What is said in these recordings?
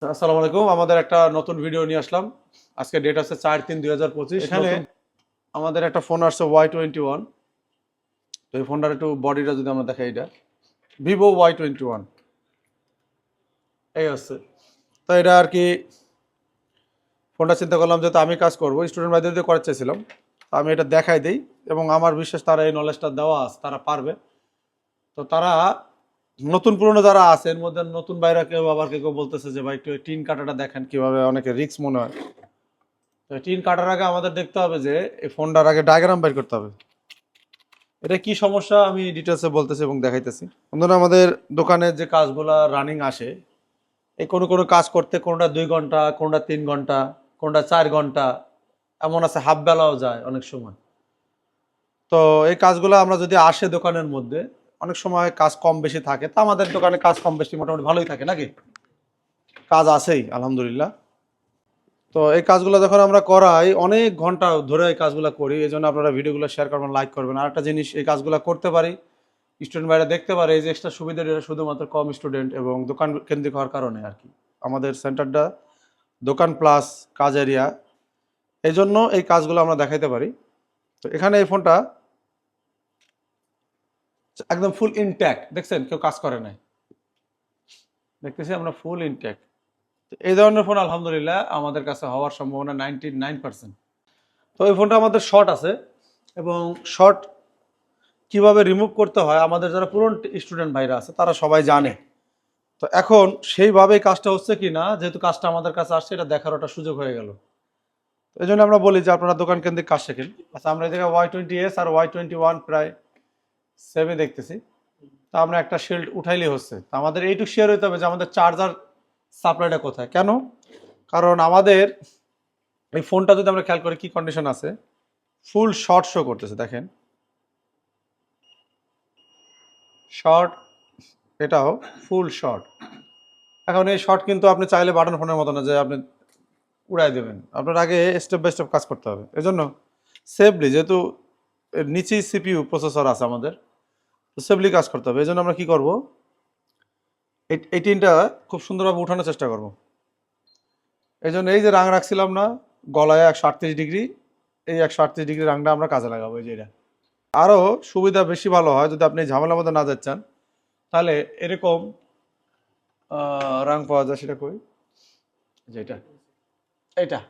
আসসালামু আলাইকুম। আমাদের একটা নতুন ভিডিও নিয়ে আসলাম। আজকে ডেট আছে 4/3/2025। এখানে আমাদের একটা ফোন আসছে Y21। তো এই ফোনটার একটু বডিটা যদি আমরা দেখাই, এটা ভিভো Y21 এই আছে। তো এটা আর কি ফোনটা চিন্তা করলাম যেহেতু আমি কাজ করবো, স্টুডেন্ট ভাইদের দিয়ে করার চাইছিলাম। তো আমি এটা দেখাই দিই এবং আমার বিশ্বাস তারা এই নলেজটা দেওয়া আছে, তারা পারবে। তো তারা নতুন পুরনো যারা আছে এর মধ্যে নতুন ভাইরা কেউ আবার কেউ বলতেছে যে ভাই একটু টিন কাটাটা দেখেন কিভাবে, অনেকে রিস্ক মনে হয়। তো টিন কাটার আগে আমাদের দেখতে হবে যে এই ফোনটার আগে ডায়াগ্রাম বের করতে হবে। এটা কি সমস্যা আমি ডিটেলসে বলতেছি এবং দেখাইতেছি। বন্ধুরা, আমাদের দোকানে যে কাজগুলা রানিং আসে, এই কোনো কোনো কাজ করতে কোনটা 2 ঘন্টা, কোনটা 3 ঘন্টা, কোনটা 4 ঘন্টা, এমন আছে হাফ বেলাও যায় অনেক সময়। তো এই কাজগুলো আমরা যদি আসে দোকানের মধ্যে, অনেক সময় কাজ কম বেশি থাকে। তো আমাদের দোকানে কাজ কম বেশি মোটামুটি ভালোই থাকে নাকি, কাজ আছেই আলহামদুলিল্লাহ। তো এই কাজগুলো যখন আমরা করাই অনেক ঘন্টা ধরে এই কাজগুলো করি, এই জন্য আপনারা ভিডিওগুলো শেয়ার করবেন, লাইক করবেন। আর একটা জিনিস, এই কাজগুলো করতে পারি স্টুডেন্ট ভাইরা দেখতে পারে, এই যে এক্সট্রা সুবিধা, এটা শুধুমাত্র কম স্টুডেন্ট এবং দোকান কেন্দ্রিক হওয়ার কারণে আর কি। আমাদের সেন্টারটা দোকান প্লাস কাজ এরিয়া, এই জন্য এই কাজগুলো আমরা দেখাইতে পারি। তো এখানে এই ফোনটা একদম ফুল ইনট্যাক্ট, দেখছেন কেউ কাজ করে নাই, দেখতেছি আমরা ফুল ইনট্যাক্ট। এই ধরনের ফোন আলহামদুলিল্লাহ আমাদের কাছে হওয়ার সম্ভাবনা 99%। তো এই ফোনটা আমাদের শর্ট আছে এবং শর্ট কিভাবে রিমুভ করতে হয় আমাদের যারা পুরনো স্টুডেন্ট ভাইরা আছে তারা সবাই জানে। তো এখন সেইভাবেই কাজটা হচ্ছে কি না, যেহেতু কাজটা আমাদের কাছে আসছে, এটা দেখার একটা সুযোগ হয়ে গেল। এই জন্য আমরা বলি যে আপনারা দোকান কেন্দ্রিক কাজ শেখেন। আচ্ছা, আমরা এই জায়গায় Y20s আর Y21 প্রায় সেমই দেখতেছি। তো আমরা একটা শিল্ড উঠাইলেই হচ্ছে। তো আমাদের এইটুকু শেয়ার হইতে হবে যে আমাদের চার্জার সাপ্লাইটা কোথায়। কেন? কারণ আমাদের এই ফোনটা যদি আমরা খেয়াল করি কি কন্ডিশন আছে, ফুল শর্ট শো করতেছে, দেখেন শর্ট, এটাও ফুল শর্ট। এখন এই শর্ট কিন্তু আপনি চাইলে বাটন ফোনের মতো না যে আপনি উড়াই দেবেন, আপনার আগে স্টেপ বাই স্টেপ কাজ করতে হবে। এই জন্য সেফলি, যেহেতু এর নিচেই সিপিইউ প্রসেসর আছে আমাদের, তো সেফলি কাজ করতে হবে। এই জন্য আমরা কি করব, এই টিনটা খুব সুন্দরভাবে উঠানোর চেষ্টা করব। এই জন্য এই যে রাং রাখছিলাম না গলায় 138 ডিগ্রি, এই 138 ডিগ্রি রাংটা আমরা কাজে লাগাবো। এই যে এটা আরও সুবিধা বেশি ভালো হয় যদি আপনি ঝামেলার মধ্যে না যাচ্ছেন, তাহলে এরকম রাং পাওয়া যায়। সেটা কই, যেটা এটা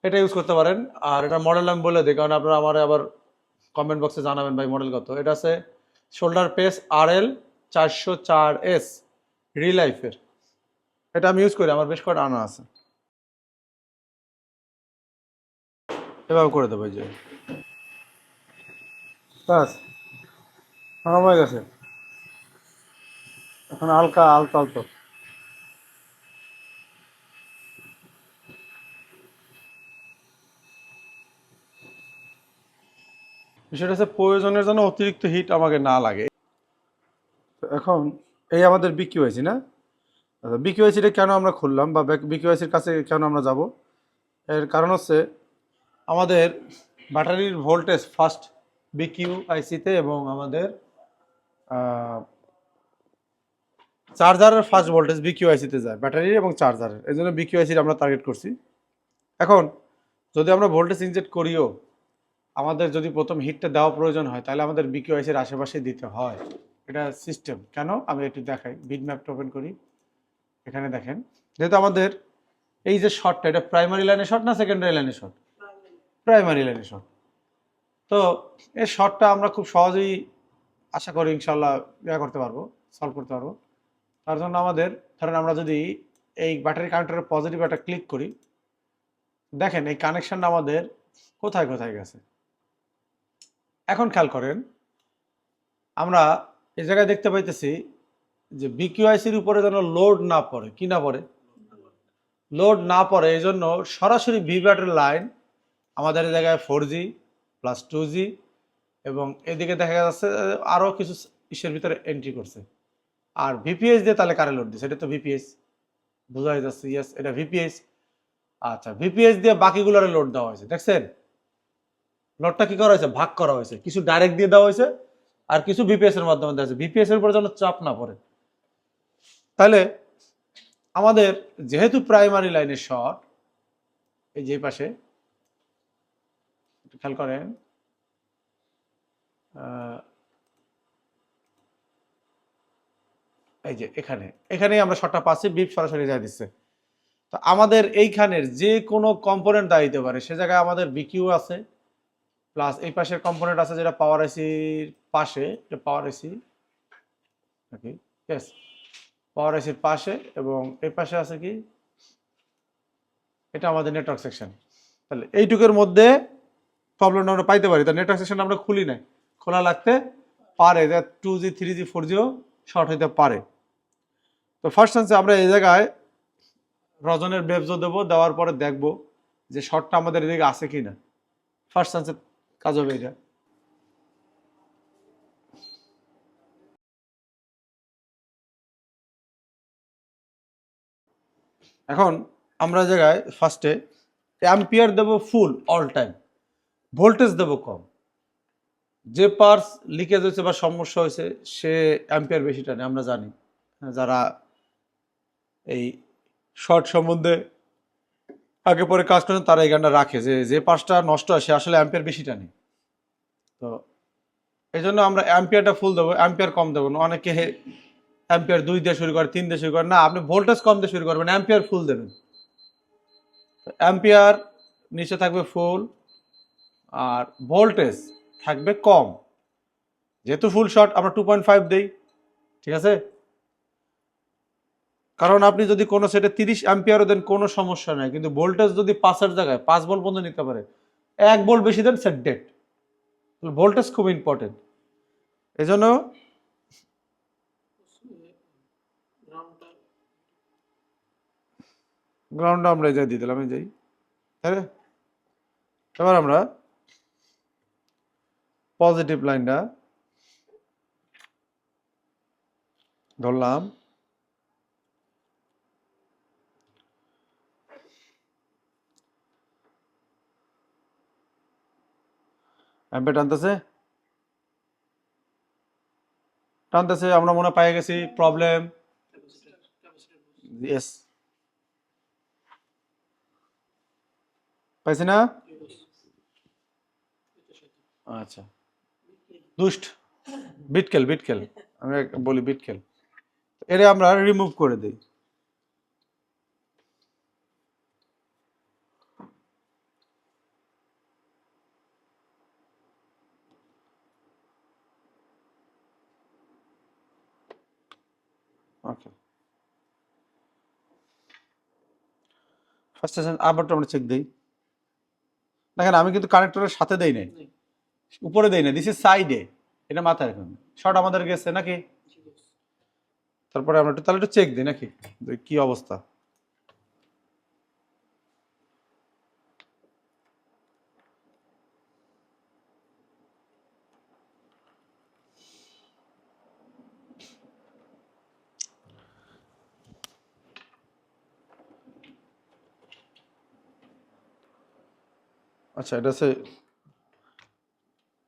এটা ইউজ করতে পারেন। আর এটা মডেল আমি বলে দিই, কারণ আপনারা আমার আবার কমেন্ট বক্সে জানাবেন ভাই মডেল কত। এটা আছে শোল্ডার পেস RL404S রিলাইফের। এটা আমি ইউজ করি, আমার বেশ কয়েকটা আনা আছে। এভাবে করে দেবো, এই যে বাস নরম হয়ে গেছে, এখন হালকা আলতো আলতো। বিষয়টা হচ্ছে প্রয়োজনের জন্য অতিরিক্ত হিট আমাকে না লাগে। তো এখন এই আমাদের বিকিউআইসি না, বিকিউআইসিটা কেন আমরা খুললাম বা বিকিউআইসির কাছে কেন আমরা যাব, এর কারণ হচ্ছে আমাদের ব্যাটারির ভোল্টেজ ফার্স্ট বিকিউআইসিতে এবং আমাদের চার্জারের ফার্স্ট ভোল্টেজ বিকিউআইসিতে যায়, ব্যাটারির এবং চার্জারের। এই জন্য বিকিউআইসির আমরা টার্গেট করছি। এখন যদি আমরা ভোল্টেজ ইনজেক্ট করিও, আমাদের যদি প্রথম হিটটা দেওয়া প্রয়োজন হয়, তাহলে আমাদের বিকিউআইসির আশেপাশে দিতে হয়। এটা সিস্টেম। কেন আমি একটু দেখাই, বিট ম্যাপটা ওপেন করি। এখানে দেখেন, যেহেতু আমাদের এই যে শর্টটা, এটা প্রাইমারি লাইনে শর্ট না সেকেন্ডারি লাইনে শর্ট? প্রাইমারি লাইনে শর্ট। তো এই শর্টটা আমরা খুব সহজেই আশা করি ইনশাল্লাহ করতে পারবো, সলভ করতে পারবো। তার জন্য আমাদের, ধরেন আমরা যদি এই ব্যাটারি কানেক্টরের পজিটিভ একটা ক্লিক করি, দেখেন এই কানেকশনটা আমাদের কোথায় কোথায় গেছে। এখন খেয়াল করেন, আমরা এই জায়গায় দেখতে পাইতেছি যে বিকিউআইসির উপরে যেন লোড না পড়ে। কি না পড়ে? লোড না পড়ে। এই জন্য সরাসরি ভিভ্যাটের লাইন আমাদের এই জায়গায় 4G প্লাস 2G এবং এদিকে দেখা যাচ্ছে আরও কিছু ইসের ভিতরে এন্ট্রি করছে। আর ভিপিএস দিয়ে তাহলে কারে লোড দিচ্ছে? এটা তো ভিপিএস, বোঝাই যাচ্ছে। ইয়েস, এটা ভিপিএস। আচ্ছা, ভিপিএস দিয়ে বাকিগুলোরে লোড দেওয়া হয়েছে। দেখছেন লোডটা কি করা হয়েছে? ভাগ করা হয়েছে। কিছু ডাইরেক্ট দিয়ে দেওয়া হয়েছে আর কিছু ভিপিএস এর মাধ্যমে দেওয়া হয়েছে, ভিপিএস এর উপরে যেন চাপ না পড়ে। তাহলে আমাদের যেহেতু প্রাইমারি লাইনের শর্ট, এই যে পাশে খেয়াল করেন, এই যে এখানেই আমরা শর্টটা পাচ্ছি, বিপ সরাসরি যাই দিচ্ছে। তো আমাদের এইখানের যে কোনো কম্পোনেন্ট দাঁড়াইতে দিতে পারে, সে জায়গায় আমাদের বিকিউ আছে, প্লাস এই পাশের কম্পোনেন্ট আছে যেটা পাওয়ার আইসির পাশে, এটা পাওয়ার আইসি, ওকে ইয়েস, পাওয়ার আইসির পাশে, এবং এই পাশে আছে কি, এটা আমাদের নেটওয়ার্ক সেকশন। তাহলে এইটুকুর মধ্যে প্রবলেমটা আমরা পাইতে পারি, তার নেটওয়ার্ক সেকশন আমরা খুলি নাই, খোলা লাগতে পারে, 2G 3G 4Gও শর্ট হইতে পারে। তো ফার্স্ট চান্সে আমরা এই জায়গায় রজনের বেবজো দেবো, দেওয়ার পরে দেখবো যে শর্টটা আমাদের এদিকে আছে কিনা। ফার্স্ট চান্সে কাজ হবে এটা। এখন আমরা জায়গায় ফার্স্টে অ্যাম্পিয়ার দেবো ফুল অল টাইম, ভোল্টেজ দেবো কম। যে পার্স লিকেজ হয়েছে বা সমস্যা হয়েছে সে অ্যাম্পিয়ার বেশি টানে, আমরা জানি, যারা এই শর্ট সম্বন্ধে আগে পরে কাজ করেন তারা এই গানটা রাখে, যে যে পার্সটা নষ্ট হয় সে আসলে অ্যাম্পিয়ার বেশি টানে। তো এই জন্য আমরা অ্যাম্পিয়ারটা ফুল দেবো, অ্যাম্পিয়ার কম দেবো না। অনেকে অ্যাম্পিয়ার 2 দিয়ে শুরু করে, 3 দিয়ে শুরু করে, না, আপনি ভোল্টেজ কম দিয়ে শুরু করবেন, অ্যাম্পিয়ার ফুল দেবেন। অ্যাম্পিয়ার নিচে থাকবে ফুল, আর ভোল্টেজ থাকবে কম। যেহেতু ফুল শর্ট আমরা 2.5 দেই, ঠিক আছে? কারণ আপনি যদি কোনো সেটে 30 অ্যাম্পিয়ারও দেন কোনো সমস্যা নাই, কিন্তু ভোল্টেজ যদি 5-এর জায়গায় 5 ভোল্ট পর্যন্ত নিতে পারে, 1 ভোল্ট বেশি দেন সেট ডেড। ভোল্টেজ খুব ইম্পর্টেন্ট। এই জন্য গ্রাউন্ডটা আমরা যাই দিয়ে দিলাম, যাই। হ্যাঁ, এবার আমরা পজিটিভ লাইনটা ধরলাম, অ্যাম্পিয়ার টানতেছে, আমরা মনে পাই গেছি প্রবলেম। ইয়েস, পাইছি না? আচ্ছা, দুষ্ট বিটকেল, আমি বলি বিটকেল, এটা আমরা রিমুভ করে দিই। ওকে, ফার্স্ট সেশন আবারটা আমরা চেক দিই। দেখেন আমি কিন্তু কানেক্টরের সাথে দেই নাই, উপরে দেই না, দিস ইজ সাইডে, এটা মাথায় রাখুন। শর্ট আমাদের গেছে নাকি? তারপরে আমরা তাহলে একটু চেক দিই নাকি কি অবস্থা। আচ্ছা, এটা হচ্ছে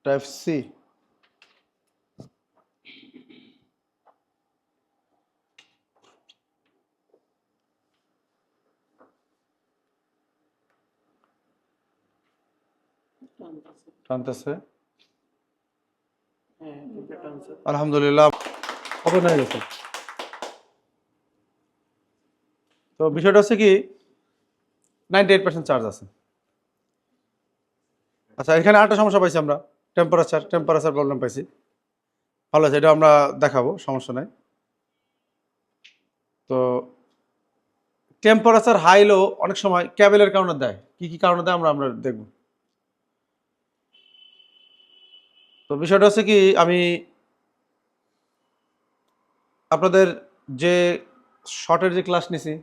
টাইপ সি। টানতেছে, আলহামদুলিল্লাহ ওপেন হয়ে গেছে। তো বিষয়টা হচ্ছে কি 98% চার্জ আছে। আচ্ছা, এখানে আরেকটা সমস্যা পাইছি আমরা, টেম্পারেচার প্রবলেম পাইছি। ভালো আছে, এটা আমরা দেখাবো, সমস্যা নাই। তো টেম্পারেচার হাই লো অনেক সময় ক্যাবেলের কারণে দেয়, কি কারণে দেয় আমরা দেখব। তো বিষয়টা হচ্ছে কি, আমি আপনাদের যে শর্টের যে ক্লাস নিছি,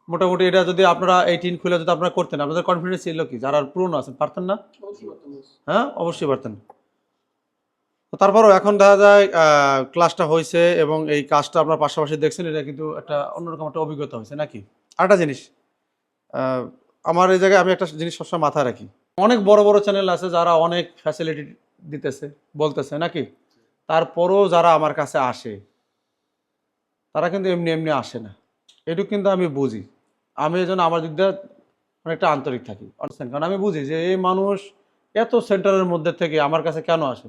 মোটামুটি এটা যদি আপনারা 18 খুলে যদি আপনারা করতেন, আপনাদের কনফিডেন্স ছিল কি, যারা পুরনো আছেন পারতেন না? হ্যাঁ, অবশ্যই পারতেন। তারপরও এখন দেখা যায় ক্লাসটা হয়েছে এবং এই কাজটা আপনার পাশাপাশি দেখছেন, এটা কিন্তু একটা অন্যরকম একটা অভিজ্ঞতা হয়েছে নাকি। আরেকটা জিনিস, আমার এই জায়গায় আমি একটা জিনিস সবসময় মাথায় রাখি, অনেক বড় বড় চ্যানেল আছে যারা অনেক ফ্যাসিলিটি দিতেছে বলতেছে নাকি, তারপরও যারা আমার কাছে আসে তারা কিন্তু এমনি এমনি আসে না। এটুকু কিন্তু আমি বুঝি। আমি এই জন্য আমার দিক দিয়ে অনেকটা আন্তরিক থাকি, কারণ আমি বুঝি যে এই মানুষ এত সেন্টারের মধ্যে থেকে আমার কাছে কেন আসে,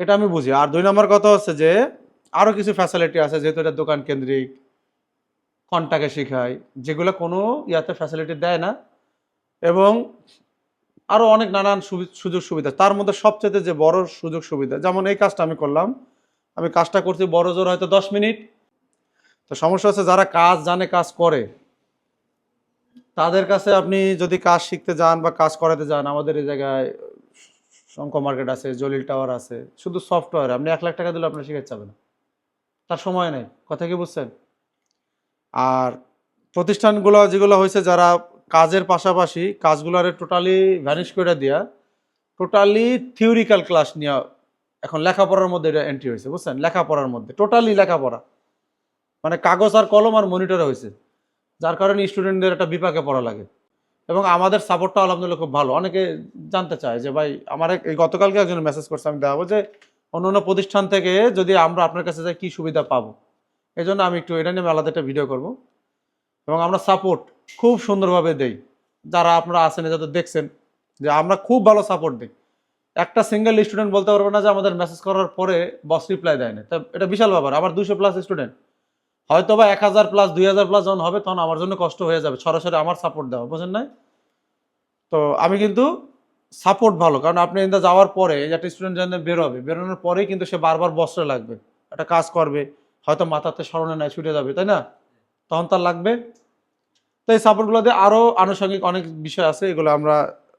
এটা আমি বুঝি। আর 2 নম্বর কথা হচ্ছে যে আরো কিছু ফ্যাসিলিটি আছে, যেহেতু এটা দোকান কেন্দ্রিক, কন্টাকে শিখায়, যেগুলো কোনো ইয়াতে ফ্যাসিলিটি দেয় না। এবং আরো অনেক নানান সুযোগ সুবিধা, তার মধ্যে সবচেয়ে যে বড় সুযোগ সুবিধা, যেমন এই কাজটা আমি করলাম, আমি কাজটা করছি বড় জোর হয়তো 10 মিনিট। তো সমস্যা হচ্ছে যারা কাজ জানে, কাজ করে, তাদের কাছে আপনি যদি কাজ শিখতে যান বা কাজ করাতে যান, আমাদের এই জায়গায় শঙ্খ মার্কেট আছে, জলিল টাওয়ার আছে, শুধু সফটওয়্যার আপনি 1 লাখ টাকা দিলে আপনি শিখাতে যাবেন, তার সময় নেই। কথা কি বুঝছেন? আর প্রতিষ্ঠানগুলো যেগুলো হয়েছে, যারা কাজের পাশাপাশি কাজগুলোর টোটালি ভ্যানিশ করে দিয়া টোটালি থিওরিক্যাল ক্লাস নিয়ে এখন লেখাপড়ার মধ্যে এটা এন্ট্রি হয়েছে, বুঝছেন? লেখাপড়ার মধ্যে টোটালি লেখাপড়া, মানে কাগজ আর কলম আর মনিটরে হয়েছে, যার কারণে স্টুডেন্টদের একটা বিপাকে পড়া লাগে। এবং আমাদের সাপোর্টটা আলহামদুলিল্লাহ খুব ভালো। অনেকে জানতে চায় যে ভাই, আমার এই গতকালকে একজন মেসেজ করছে, আমি দেখাবো যে অন্য অন্য প্রতিষ্ঠান থেকে যদি আমরা আপনার কাছে যাই কি সুবিধা পাবো। এই জন্য আমি একটু এটা নিয়ে আলাদা একটা ভিডিও করব। এবং আমরা সাপোর্ট খুব সুন্দরভাবে দেই, যারা আপনারা আছেন, যাদের দেখছেন, যে আমরা খুব ভালো সাপোর্ট দিই। একটা সিঙ্গেল স্টুডেন্ট বলতে পারবো না যে আমাদের মেসেজ করার পরে বস রিপ্লাই দেয় না। তা এটা বিশাল ব্যাপার। আমার 200+ স্টুডেন্ট, হয়তো বা 1000+, 2000+ যখন হবে, তখন আমার জন্য কষ্ট হয়ে যাবে সরাসরি আমার সাপোর্ট দেওয়া, বুঝেন না? তো আমি কিন্তু সাপোর্ট ভালো, কারণ আপনি এখানে যাওয়ার পরে একটা স্টুডেন্ট যেন বেরোবে, বেরোনোর পরেই কিন্তু সে বারবার বসতে লাগবে, একটা কাজ করবে, হয়তো মাথাতে স্মরণে নাই, ছুটে যাবে, তাই না? তখন তার লাগবে। তো এই সাপোর্টগুলো দিয়ে আরও আনুষঙ্গিক অনেক বিষয় আছে, এগুলো আমরা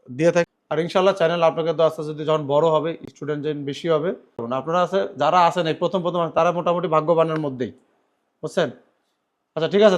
দিয়ে থাকি। আর ইনশাল্লাহ চ্যানেল আপনাকে তো আস্তে আস্তে যখন বড় হবে, স্টুডেন্ট যেন বেশি হবে, আপনারা আছে যারা আছেন এই প্রথম প্রথম, তারা মোটামুটি ভাগ্যবানের মধ্যেই, বুঝছেন? আচ্ছা, ঠিক আছে।